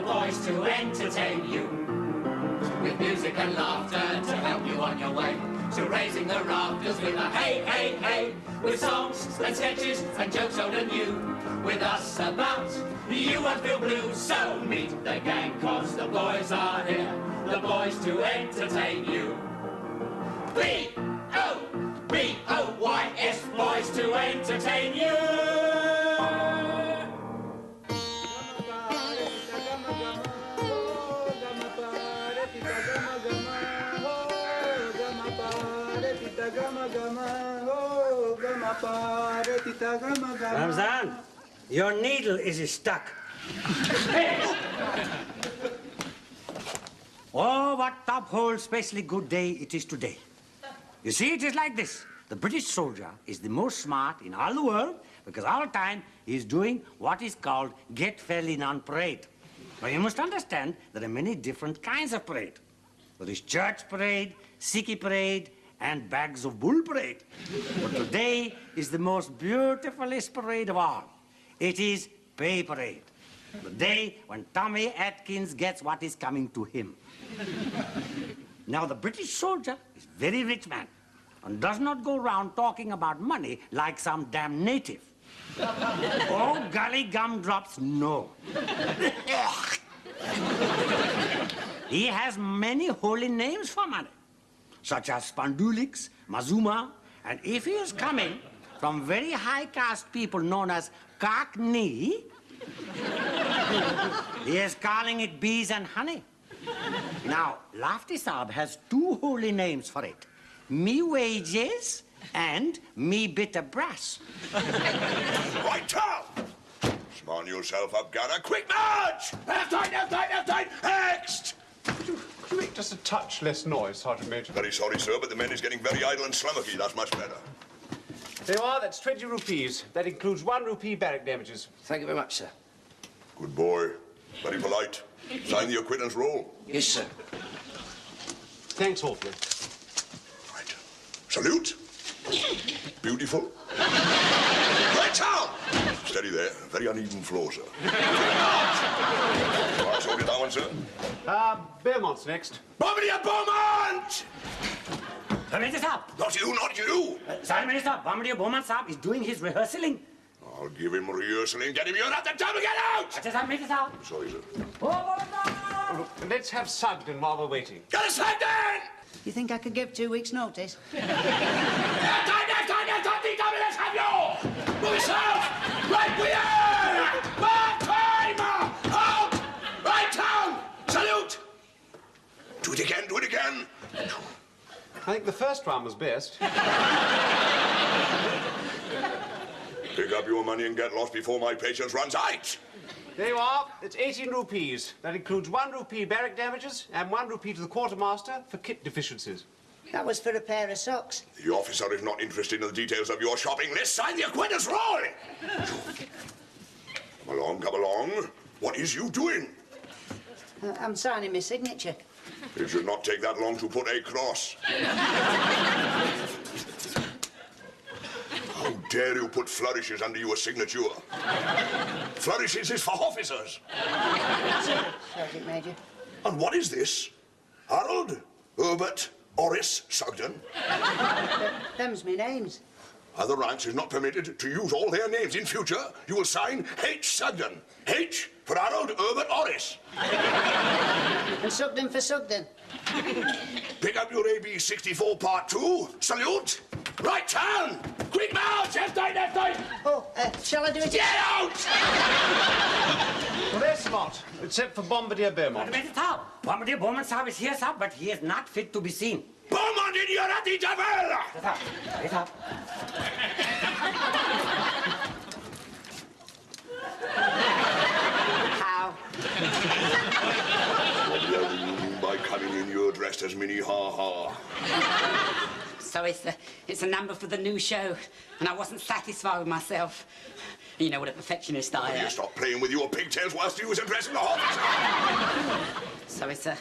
boys to entertain you. With music and laughter to help you on your way. So raising the rafters with a hey, hey, hey. With songs and sketches and jokes old and new. With us about, you won't feel blue. So meet the gang, cause the boys are here. The boys to entertain you. B-O-B-O-Y-S, boys to entertain you. Ramzan, your needle is stuck. Oh, what top-hole, specially good day it is today. You see, it is like this. The British soldier is the most smart in all the world because all the time he is doing what is called get fell in on parade. But you must understand there are many different kinds of parade. There is church parade, Sikhi parade, and bags of bull parade. But today is the most beautifulest parade of all. It is pay parade. The day when Tommy Atkins gets what is coming to him. Now, the British soldier is a very rich man and does not go around talking about money like some damn native. Oh, golly gumdrops, no. He has many holy names for money, such as Spandulix, Mazuma, and if he is coming from very high caste people known as Cockney, he is calling it bees and honey. Now, Lafty Saab has two holy names for it. Me wages and me bit of brass. Right, Tom! Smarten yourself up, gunner. Quick march! Left right, left right, left right. Next! Could you make just a touch less noise, Sergeant Major? Very sorry, sir, but the men is getting very idle and slummocky. That's much better. There you are. That's 20 rupees. That includes 1 rupee barrack damages. Thank you very much, sir. Good boy. Very polite. Sign the acquittance roll. Yes, sir. Thanks awfully. Right. Salute. Beautiful. Right, Tom! Steady there. Very uneven floor, sir. Right, so did that one, sir? Beaumont's next. Bombardier Beaumont! Sergeant Saab. Not you, not you. Sergeant Saab, Bombardier Beaumont Saab is doing his rehearsaling. I'll give him rehearsing. Get him. You're at the table. Get out! Sergeant Saab. Sorry, sir. Look, let's have Sugden while we're waiting. Get us back then! You think I could give 2 weeks' notice? Let's have you! Move yourself! Right with you! Back time! Out! Right down! Salute! Do it again, do it again! I think the first round was best. Pick up your money and get lost before my patience runs out! There you are. It's 18 rupees. That includes 1 rupee barrack damages and 1 rupee to the quartermaster for kit deficiencies. That was for a pair of socks. The officer is not interested in the details of your shopping list. Sign the acquittance roll! Come along, come along. What is you doing? I'm signing my signature. It should not take that long to put a cross. How dare you put flourishes under your signature? Flourishes is for officers. Sergeant Major. And what is this? Harold, Herbert, Horace Sugden? Them's my names. Other ranks is not permitted to use all their names. In future, you will sign H. Sugden. H for Harold, Herbert, Horace. And Sugden for Sugden. Pick up your AB 64 Part 2. Salute. Right turn. Quick march. Left right, left right. Oh, shall I do it? Get out! Well, there's not, except for Bombardier Beaumont. Sergeant Saab. Bombardier Beaumont Saab is here, sir, but he is not fit to be seen. Beaumont in your at the devil! Sergeant Saab. How? What do you mean by coming in you're dressed as Minnie Ha-Ha? So it's a number for the new show, and I wasn't satisfied with myself. You know what a perfectionist I am. You stop playing with your pigtails whilst you was addressing the officer. So it's a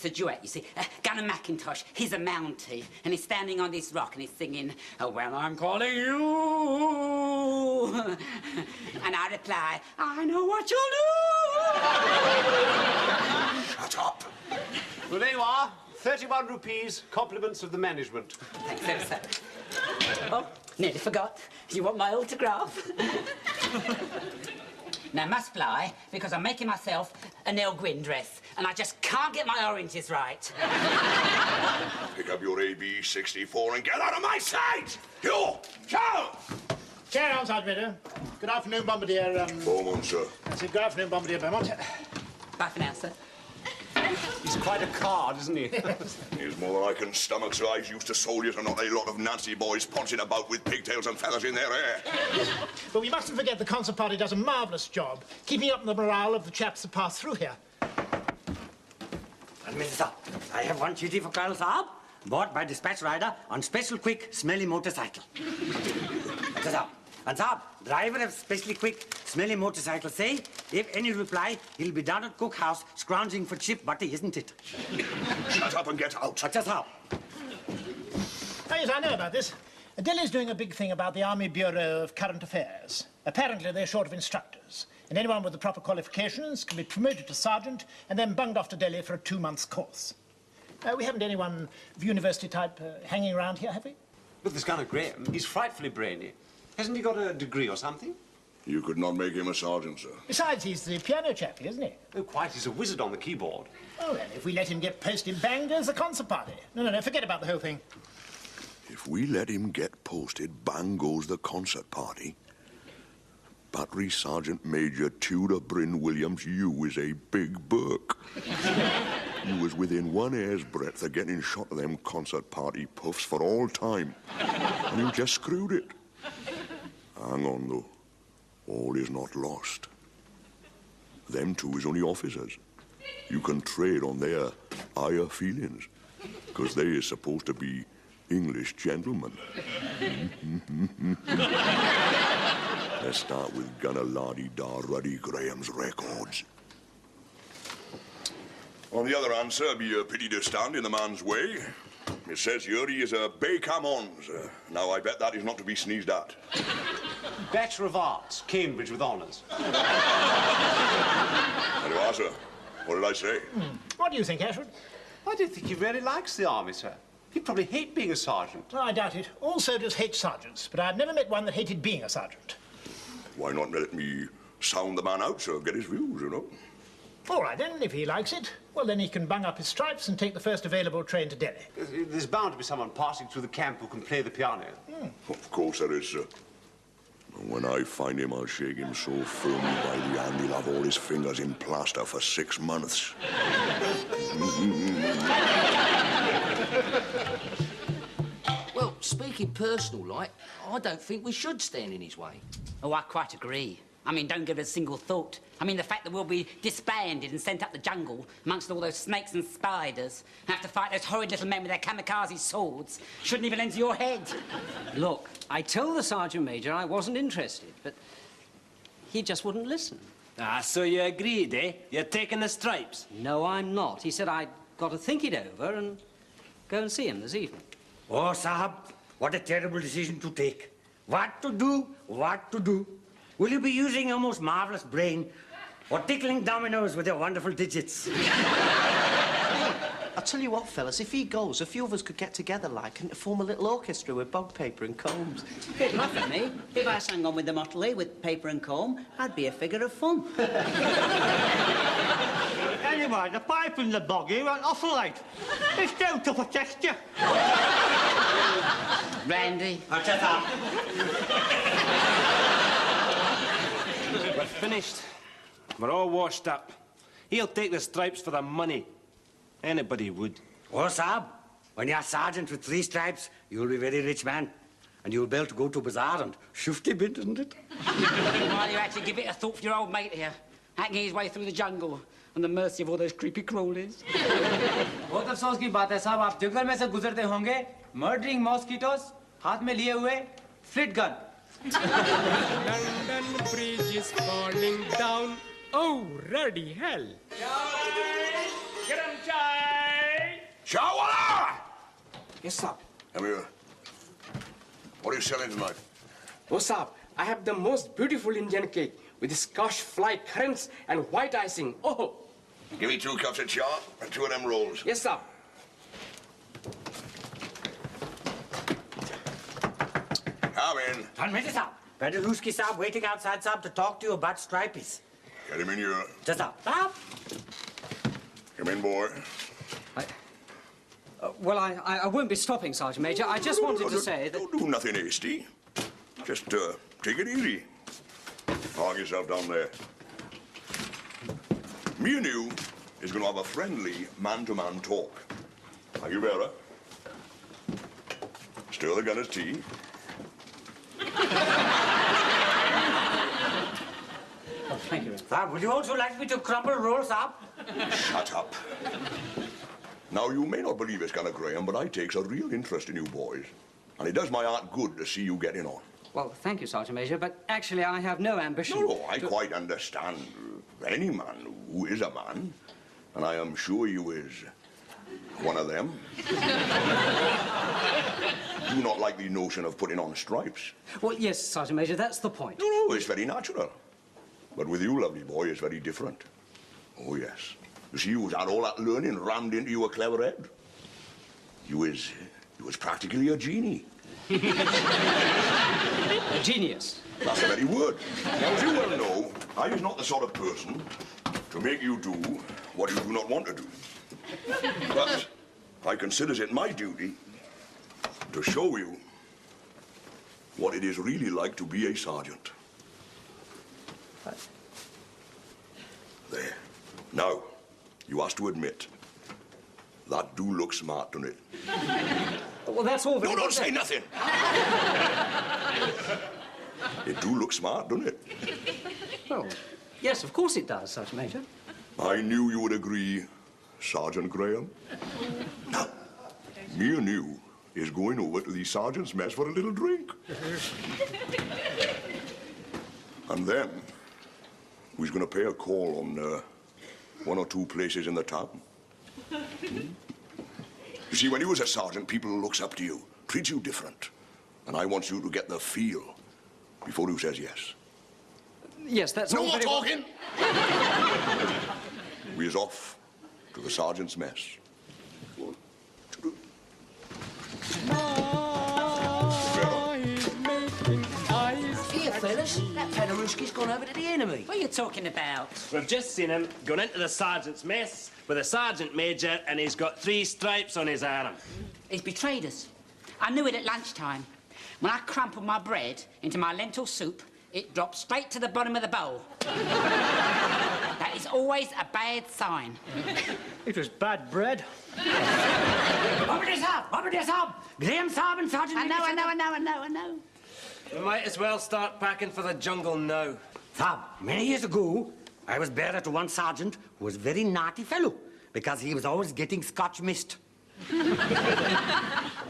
duet, you see. Gunner McIntosh, he's a Mountie, and he's standing on this rock and he's singing, "Oh, well, I'm calling you." And I reply, "I know what you'll do." Shut up. Well, there you are. 31 rupees, compliments of the management. Thanks ever so. Oh, nearly forgot. You want my autograph? Now, I must fly because I'm making myself a Nell Gwyn dress and I just can't get my oranges right. Pick up your AB-64 and get out of my sight! You! Go! Chair on, Sergeant Major. Good afternoon, Bombardier. Beaumont, sir. That's it. Good afternoon, Bombardier Beaumont. Bye for now, sir. He's quite a card, isn't he? Here's more than I can stomach, so I used to soldiers and not a lot of Nancy boys pouncing about with pigtails and feathers in their hair. But we mustn't forget the concert party does a marvellous job keeping up the morale of the chaps that pass through here. And Mr. Saab, I have one chitty for Colonel Saab, bought by dispatch rider on special quick, smelly motorcycle. Mr. Saab. And Saab, driver of specially quick, smelly motorcycle say, if any reply, he'll be down at cookhouse scrounging for chip butter, isn't it? Shut up and get out. Mr. Saab. Oh, yes, I know about this. Delhi's doing a big thing about the Army Bureau of Current Affairs. Apparently, they're short of instructors, and anyone with the proper qualifications can be promoted to sergeant and then bunged off to Delhi for a 2-month course. We haven't anyone of university type hanging around here, have we? But this Gunner Graham, he's frightfully brainy. Hasn't he got a degree or something? You could not make him a sergeant, sir. Besides, he's the piano chappie, isn't he? Oh, quite. He's a wizard on the keyboard. Oh, well, if we let him get posted, bang goes the concert party. No, forget about the whole thing. If we let him get posted, bang goes the concert party. Battery Sergeant Major Tudor Bryn Williams, you is a big book. You was within one hair's breadth of getting shot of them concert party puffs for all time. And you just screwed it. Hang on, though. All is not lost. Them two is only officers. You can trade on their higher feelings, because they is supposed to be English gentlemen. Let's start with Gunner La-di-da Ruddy Graham's records. On the other hand, sir, be a pity to stand in the man's way. It says here he is a Baker-Mons. Now, I bet that is not to be sneezed at. Bachelor of Arts, Cambridge with honours. There you are, sir. What did I say? What do you think, Ashford? I don't think he really likes the army, sir. He'd probably hate being a sergeant. Oh, I doubt it. All soldiers hate sergeants, but I've never met one that hated being a sergeant. Why not let me sound the man out, sir, get his views, you know? All right, then, if he likes it, well, then he can bung up his stripes and take the first available train to Delhi. There's bound to be someone passing through the camp who can play the piano. Of course there is, sir. And when I find him, I'll shake him so firmly by the hand he'll have all his fingers in plaster for 6 months. Well, speaking personal like, I don't think we should stand in his way. Oh, I quite agree. I mean, don't give it a single thought. I mean, the fact that we'll be disbanded and sent up the jungle amongst all those snakes and spiders and have to fight those horrid little men with their kamikaze swords shouldn't even enter your head. Look, I told the Sergeant Major I wasn't interested, but he just wouldn't listen. Ah, so you agreed, eh? You're taking the stripes? No, I'm not. He said I'd got to think it over and go and see him this evening. Oh, Sahab, what a terrible decision to take. What to do, what to do. Will you be using your most marvelous brain or tickling dominoes with your wonderful digits? I'll tell you what, fellas, if he goes, a few of us could get together, like, and form a little orchestra with bog paper and combs. Good luck for me. If I sang on with the motley with paper and comb, I'd be a figure of fun. Anyway, the pipe in the boggy won't oscillate. It's too tough a texture. Randy. We're finished. We're all washed up. He'll take the stripes for the money. Anybody would. Oh, Saab, when you're sergeant with 3 stripes, you'll be a very rich man. And you'll be able to go to bazaar and shifty bit, isn't it? While you actually give it a thought for your old mate here, hacking his way through the jungle on the mercy of all those creepy crawlies. बहुत अफसोस की बात है साहब, आप जंगल में से गुजरते होंगे, murdering mosquitoes, हाथ में लिए हुए flit gun. London Bridge is falling down. Oh, ruddy hell. Get him, Jay! Shawala! Yes, sir. Come here. What are you selling tonight? Oh, sir, I have the most beautiful Indian cake. with Scotch fly currants and white icing. Oh! Give me 2 cups of char and 2 of them rolls. Yes, sir. Come in. Admit it, sir. Padaruski, sir, waiting outside, sir, to talk to you about stripies. Get him in here. Just sir. Sir. Come in, boy. Well, I won't be stopping, Sergeant Major. I just wanted to say that... Don't do nothing hasty. Just take it easy. Park yourself down there. Me and you is going to have a friendly man-to-man talk. Are you better? Stir the gunner's tea. Oh, thank you. Sir, would you also like me to crumble rolls up? Shut up. Now, you may not believe it, Gunner Graham, but I takes a real interest in you boys. And it does my heart good to see you getting on. Well, thank you, Sergeant Major, but actually I have no ambition... No, I quite understand any man who is a man. And I am sure you is one of them. Do not like the notion of putting on stripes. Well, yes, Sergeant Major, that's the point. No, it's very natural. But with you, lovely boy, it's very different. Oh, yes. You see, you had all that learning rammed into your clever head. You was practically a genie. A genius? That's the very word. Now, as you well know, I is not the sort of person to make you do what you do not want to do. But I considers it my duty to show you what it is really like to be a sergeant. There. Now, you has to admit, that do look smart, doesn't it? Well, that's all very... No, don't say nothing! It do look smart, doesn't it? Well, yes, of course it does, Sergeant Major. I knew you would agree, Sergeant Graham. Now, me and you is going over to the sergeant's mess for a little drink. And then, we's going to pay a call on 1 or 2 places in the town. You see, when you was a sergeant, people looks up to you, treats you different. And I want you to get the feel before you says yes. Yes, that's no all more very talking! We is off to the sergeant's mess. Here, fellas, that Padaruski's gone over to the enemy. What are you talking about? We've just seen him going into the sergeant's mess with a sergeant major, and he's got 3 stripes on his arm. He's betrayed us. I knew it at lunchtime. When I crumpled my bread into my lentil soup, it dropped straight to the bottom of the bowl. That is always a bad sign. It was bad bread. Over this up! Graham, Saab and Sergeant... I know. We might as well start packing for the jungle now. Saab, many years ago, I was bearer to one sergeant who was a very naughty fellow because he was always getting Scotch mist.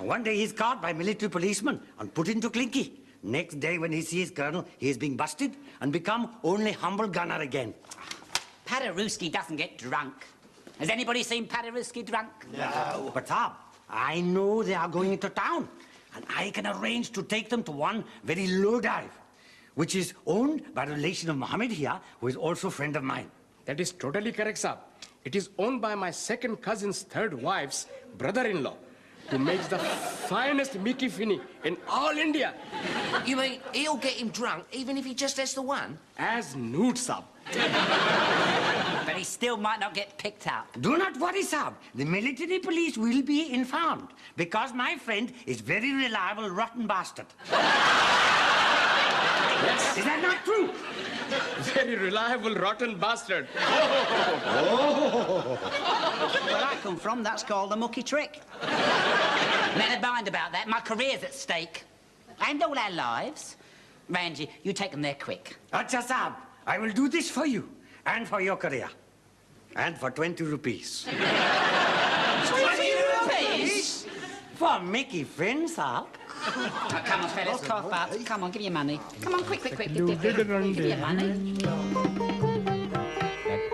One day he's caught by military policemen and put into Clinky. Next day when he sees Colonel, he is being busted and become only humble gunner again. Padaruski doesn't get drunk. Has anybody seen Padaruski drunk? No. But Saab, I know they are going into town. And I can arrange to take them to one very low dive, which is owned by a relation of Mohammed here, who is also a friend of mine. That is totally correct, sir. It is owned by my second cousin's 3rd wife's brother-in-law, who makes the finest Micky finny in all India. You mean he'll get him drunk even if he just has the one? As nude, sir. But he still might not get picked up. Do not worry, Saab. The military police will be informed because my friend is very reliable rotten bastard. Yes. Is that not true? Very reliable rotten bastard. Where I come from, that's called a mucky trick. Never mind about that. My career's at stake. And all our lives. Ranji, you take them there quick. Acha Saab, I will do this for you and for your career. And for 20 rupees. 20 rupees? For Micky friends, Saab. Oh, come on, fellas, cough up. Come on, give your money. Come on, quick. Give your money.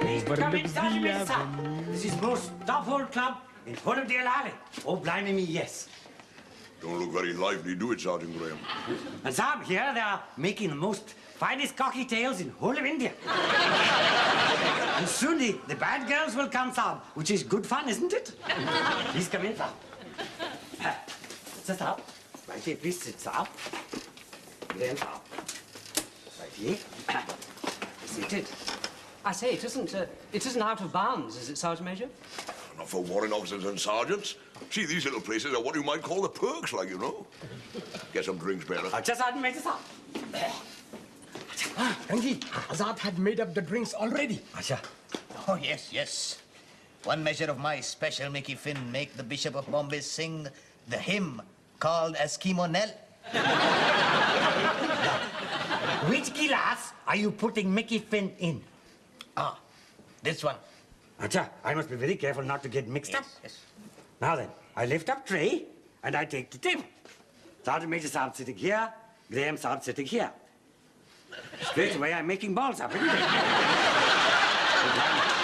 Please come inside me, sir. This is most top old club in Hollandale Alley. Oh, blimey me, yes. Don't look very lively, do it, Sergeant Graham? And Saab, here they are making the most finest cocky tails in whole of India. And soon the bad girls will come, Saab, which is good fun, isn't it? Please come in, Saab. Sit, Saab. Right here, please sit, Saab. Then, Saab. Right here. Seated. I say, it isn't out of bounds, is it, Sergeant Major? Not for warrant officers and sergeants. See, these little places are what you might call the perks, like, you know. Get some drinks, bearer. Just Sergeant Major, Saab. Rangi, Azad had made up the drinks already. Acha. Oh, yes, yes. One measure of my special Micky Finn make the Bishop of Bombay sing the hymn called Eskimo Nell. Which glass are you putting Micky Finn in? Ah, this one. Acha, I must be very careful not to get mixed up. Yes. Now then, I lift up tray and I take the table. Sergeant Major Saab sitting here, Graham Saab sitting here. Straight away I'm making balls up, isn't it?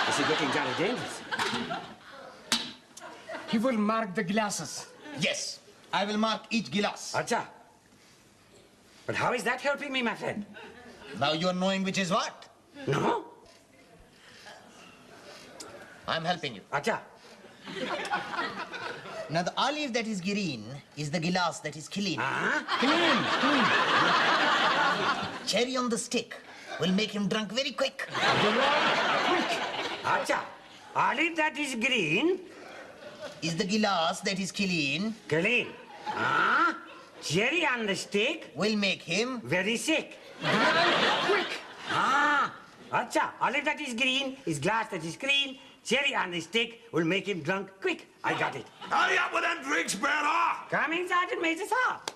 This is getting very dangerous. He will mark the glasses. Yes, I will mark each glass. Acha. But how is that helping me, my friend? Now you're knowing which is what. No? I'm helping you. Acha. Now the olive that is green is the glass that is clean. Clean. Cherry on the stick will make him drunk very quick. Acha. Olive that is green is the glass that is clean. Clean. Cherry on the stick will make him very sick. Quick. Acha. Olive that is green is glass that is clean. Cherry on the stick will make him drunk quick. I got it. Hurry up with them drinks, bearer! Coming, Sergeant Major Saab.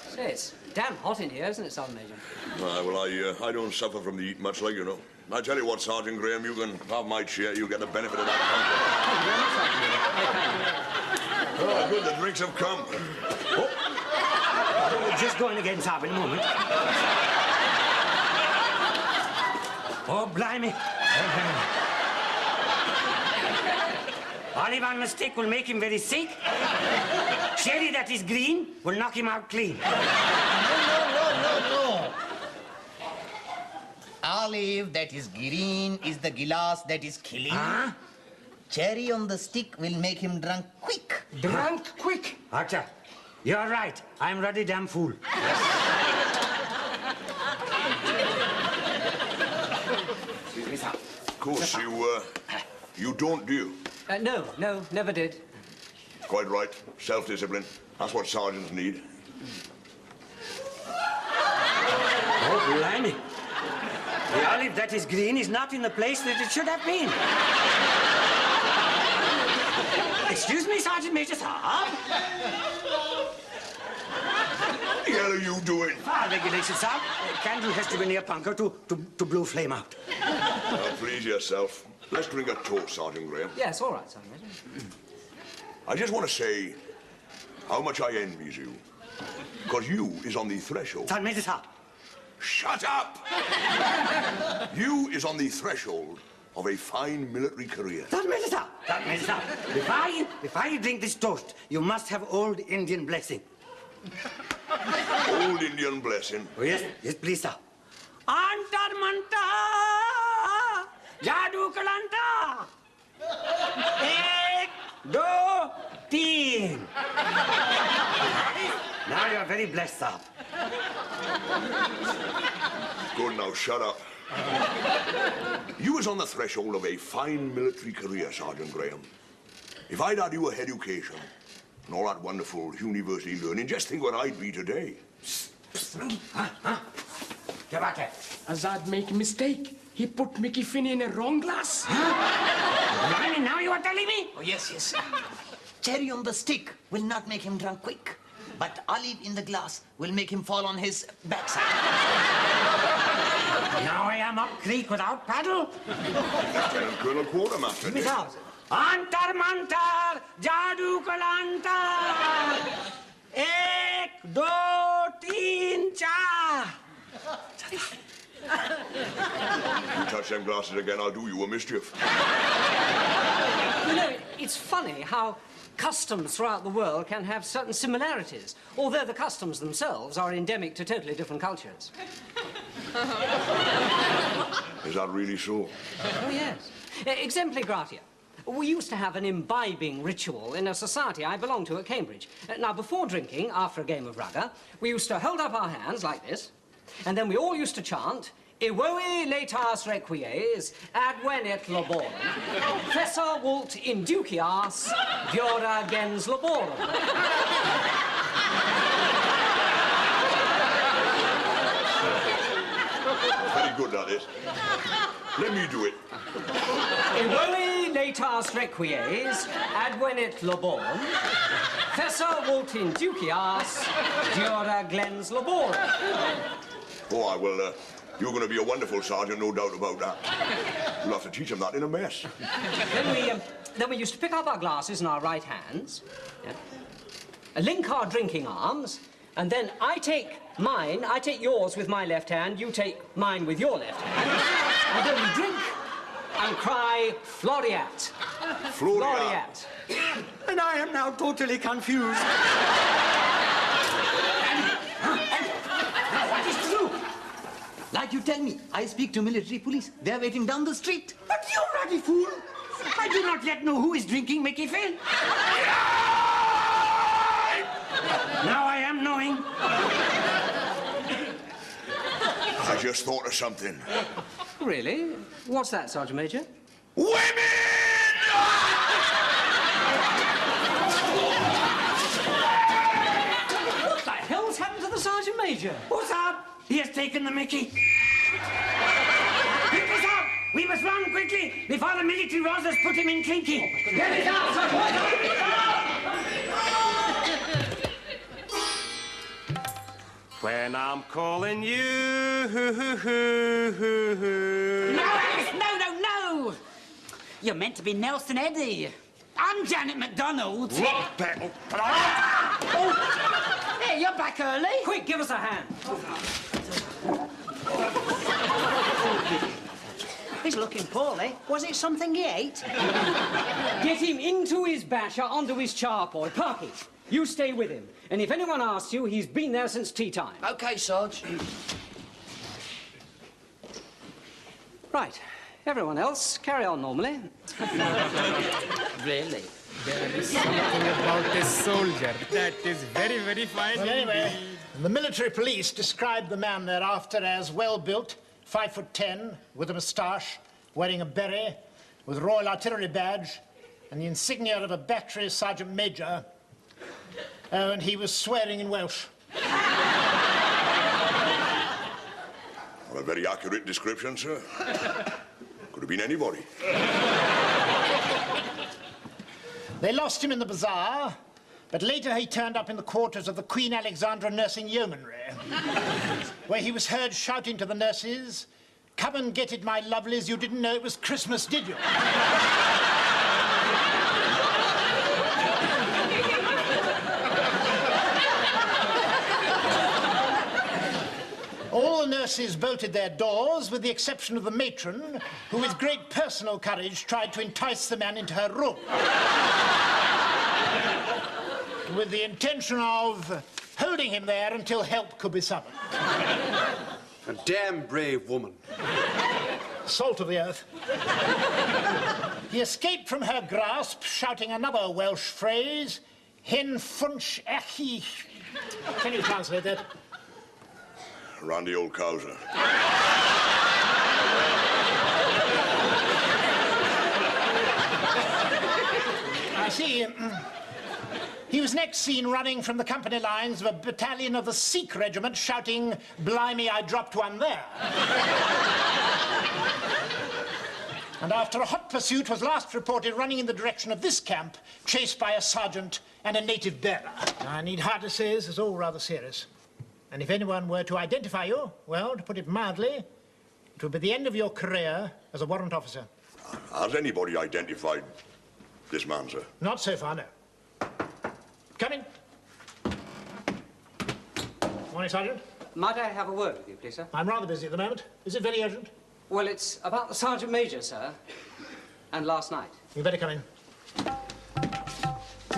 Say, it's damn hot in here, isn't it, Sergeant Major? Well, I don't suffer from the heat much, like, you know. I tell you what, Sergeant Graham, you can have my chair. You get the benefit of that comfort. Oh, good, the drinks have come. Just going again, Saab, in a moment. Oh, blimey. Olive on the stick will make him very sick. Cherry that is green will knock him out clean. No. Olive that is green is the glass that is clean. Cherry on the stick will make him drunk quick. Drunk quick. Acha, you're right. I'm ruddy damn fool. Of course, you don't, do you? No, never did. Quite right. Self-discipline. That's what sergeants need. Oh, blimey. The olive that is green is not in the place that it should have been. Excuse me, Sergeant Major Saab. What the hell are you doing? Fire regulation, Saab. Candle has to be near Punker to blow flame out. Now, please yourself. Let's drink a toast, Sergeant Graham. Yes, all right, Sergeant Major. I just want to say how much I envies you. Because you is on the threshold. Sergeant Major Saab. Shut up! You is on the threshold of a fine military career. Sergeant Major Saab. Sergeant Major Saab. Before you drink this toast, you must have old Indian blessing. Old Indian blessing? Oh, yes, please, sir. Antar manta, jadoo kalanta. Ek, do, teen. Now you're very blessed, sir. Good, now shut up. You was on the threshold of a fine military career, Sergeant Graham. If I'd had you a education and all that wonderful university learning, just think what I'd be today. Get back here. Azad make a mistake. He put Micky Finn in a wrong glass. Blimey, now you are telling me? Oh, yes. Cherry on the stick will not make him drunk quick. But olive in the glass will make him fall on his backside. Now I am up creek without paddle. Lieutenant Colonel Quartermaster. Miss House. Antar mantar, jadoo kalantar. Ek, do, teen, char. You touch them glasses again, I'll do you a mischief. You know, it's funny how customs throughout the world can have certain similarities, although the customs themselves are endemic to totally different cultures. Is that really so? Oh, yes. Exempli gratia. We used to have an imbibing ritual in a society I belonged to at Cambridge. Now, before drinking, after a game of rugger, we used to hold up our hands like this, and then we all used to chant, Evoe laetas requies, advenet laborum, fessa vult inducias, viora gens laborum. Very good, that is. Let me do it. Evoe laetas requies, advenet laborum, fessa vult inducias, viora gens laborum. Oh, well, you're going to be a wonderful sergeant, no doubt about that. You'll have to teach him that in a mess. Then we used to pick up our glasses in our right hands, link our drinking arms, and then I take yours with my left hand, you take mine with your left hand, and then we drink and cry, Floriat. Floriat. And I am now totally confused. What is true? Like you tell me, I speak to military police. They are waiting down the street. But you ruddy fool! I do not yet know who is drinking Micky Finn. Now I am knowing. I just thought of something. Really? What's that, Sergeant Major? Women! What the hell's happened to the Sergeant Major? What's up? He has taken the Mickey. Pick this up! We must run quickly before the military rozzers put him in clinky. Get it out, When I'm calling you... No, Alice, no! You're meant to be Nelson Eddy. I'm Janet MacDonald. What battle? Hey, you're back early. Quick, give us a hand. He's looking poorly. Was it something he ate? Get him into his basher, onto his charpoy. Parky, you stay with him. And if anyone asks you, he's been there since tea time. OK, Sarge. Right. Everyone else, carry on normally. Really? There is something about a soldier that is very, very fine. Well, anyway, the military police described the man thereafter as well-built, 5'10", with a moustache, wearing a beret, with a Royal Artillery badge, and the insignia of a battery sergeant major. Oh, and he was swearing in Welsh. Well, a very accurate description, sir. Could have been anybody. They lost him in the bazaar, but later he turned up in the quarters of the Queen Alexandra Nursing Yeomanry, where he was heard shouting to the nurses, "Come and get it, my lovelies, you didn't know it was Christmas, did you?" All the nurses bolted their doors, with the exception of the matron, who with great personal courage tried to entice the man into her room. With the intention of holding him there until help could be summoned. A damn brave woman. Salt of the earth. He escaped from her grasp, shouting another Welsh phrase, "Hen funch echi." Can you translate that? Randy old cowser. I see. He was next seen running from the company lines of a battalion of the Sikh regiment, shouting, "Blimey, I dropped one there." And after a hot pursuit was last reported running in the direction of this camp, chased by a sergeant and a native bearer. I need hardly say this is all rather serious. And if anyone were to identify you, well, to put it mildly, it would be the end of your career as a warrant officer. Has anybody identified this man, sir? Not so far, no. Come in. Morning, Sergeant. Might I have a word with you, please, sir? I'm rather busy at the moment. Is it very urgent? Well, it's about the Sergeant Major, sir, and last night. You'd better come in.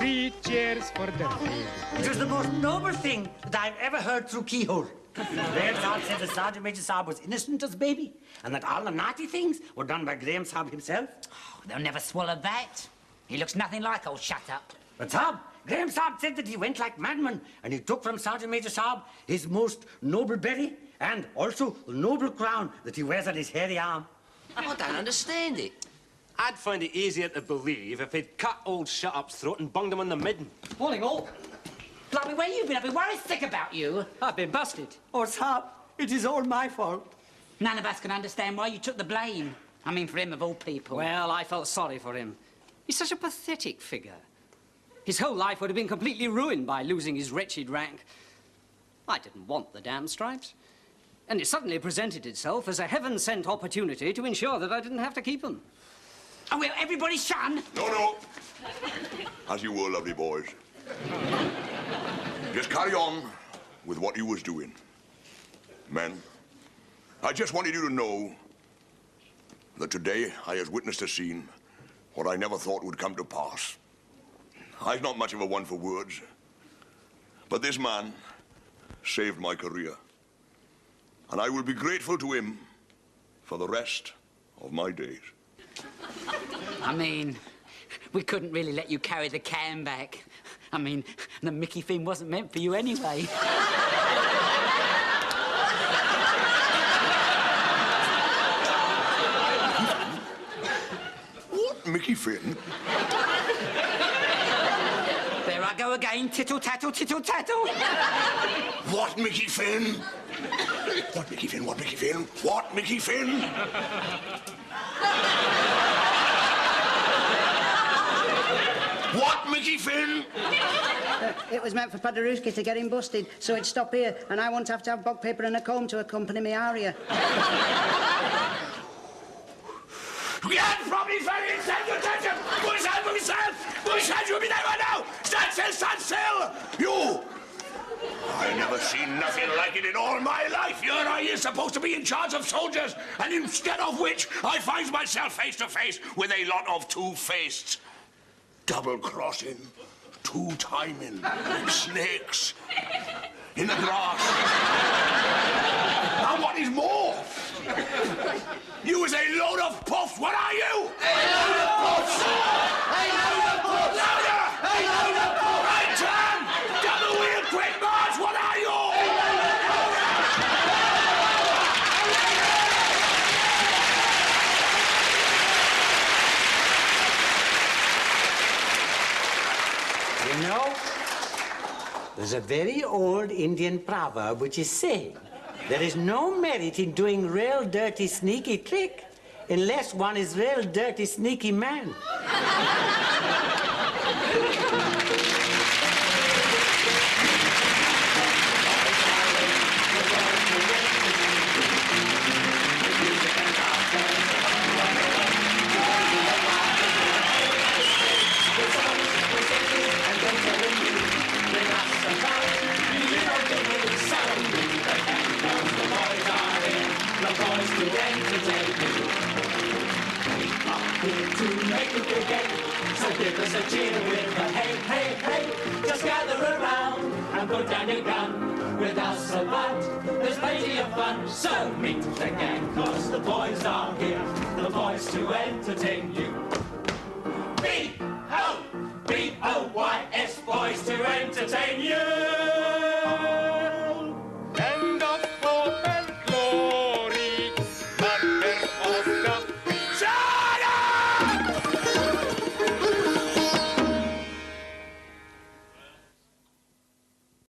3 cheers for the raid. It was the most noble thing that I've ever heard through keyhole. Graham Saab said that Sergeant Major Saab was innocent as a baby, and that all the naughty things were done by Graham Saab himself. Oh, they'll never swallow that. He looks nothing like old Shut Up. But Saab, Graham Saab said that he went like madman, and he took from Sergeant Major Saab his most noble berry, and also the noble crown that he wears on his hairy arm. I don't understand it. I'd find it easier to believe if he'd cut old Shut Up's throat and bunged him on the midden. Morning, all. Blimey, where you been? I've been worried sick about you. I've been busted. Oh, Saab, it is all my fault. None of us can understand why you took the blame. I mean, for him of all people. Well, I felt sorry for him. He's such a pathetic figure. His whole life would have been completely ruined by losing his wretched rank. I didn't want the damn stripes. And it suddenly presented itself as a heaven-sent opportunity to ensure that I didn't have to keep them. Oh, well, everybody shun. No. As you were, lovely boys. Just carry on with what you was doing. Men, I just wanted you to know that today I has witnessed a scene what I never thought would come to pass. I've not much of a one for words, but this man saved my career, and I will be grateful to him for the rest of my days. I mean, we couldn't really let you carry the can back. I mean, the Mickey thing wasn't meant for you anyway. What, Mickey Finn? There I go again, tittle-tattle, tittle-tattle. What, Mickey Finn? What, Mickey Finn? What, Mickey Finn? What, Mickey Finn? What, Mickey Finn? It was meant for Paderewski to get him busted, so he'd stop here, and I won't have to have bog paper and a comb to accompany me aria. We had probably very intense attention. Push hand, you'll be never now. Stand still. You. I never seen nothing like it in all my life. Here I is supposed to be in charge of soldiers, and instead of which, I find myself face to face with a lot of two-faced, double-crossing, two-timing snakes in the grass. And what is more, you is a load of puffs. What are you? A load of puffs. A load of puffs. Louder. A load of puffs. Right turn. Double wheel, quick march. What are you? A load of puffs. You know, there's a very old Indian proverb which is saying there is no merit in doing real dirty, sneaky trick unless one is real dirty, sneaky man. To make it again, so give us a cheer with a hey, hey, hey. Just gather around and put down your gun. With us about, there's plenty of fun. So meet the gang, cause the boys are here. The boys to entertain you. B-O-B-O-Y-S, boys to entertain you.